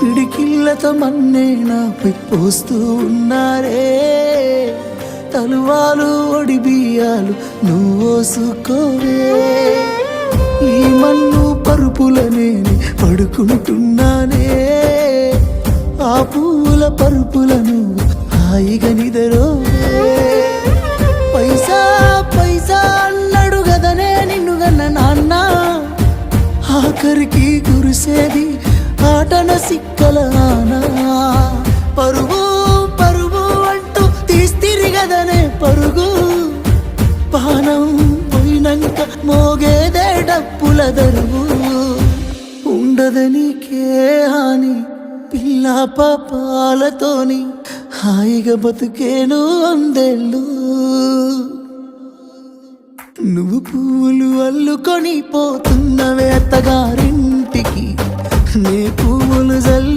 పిడికిళ్ళతో మన్నే నాపై పోస్తూ ఉన్నారే. తలువాలు ఒడి బియ్యాలు నువ్వోసుకోవే. ఈ మన్ను పరుపులనే పడుకుంటున్నానే. ఆ పూల పరుపులను హాయిగా నిదరోవే. పైసా పైసా అన్నాడు గదనే నిన్ను గన్న నాన్న. ఆఖరికి కురిసేది ఆటన సిక్కల ఆనా. పరుగు పరుగు అంటూ తీస్తిరి గదనే పరుగు. పానం పోయినంక మోగేదే డప్పుల దరువు. ఉండదనికే హాని పిల్ల పాపాలతోని హాయిగా బతుకేను వందేళ్ళు. నువ్వు పూలు అల్లుకొని పోతున్నవే అత్తగారింటికి. నే పువ్వులు జల్లు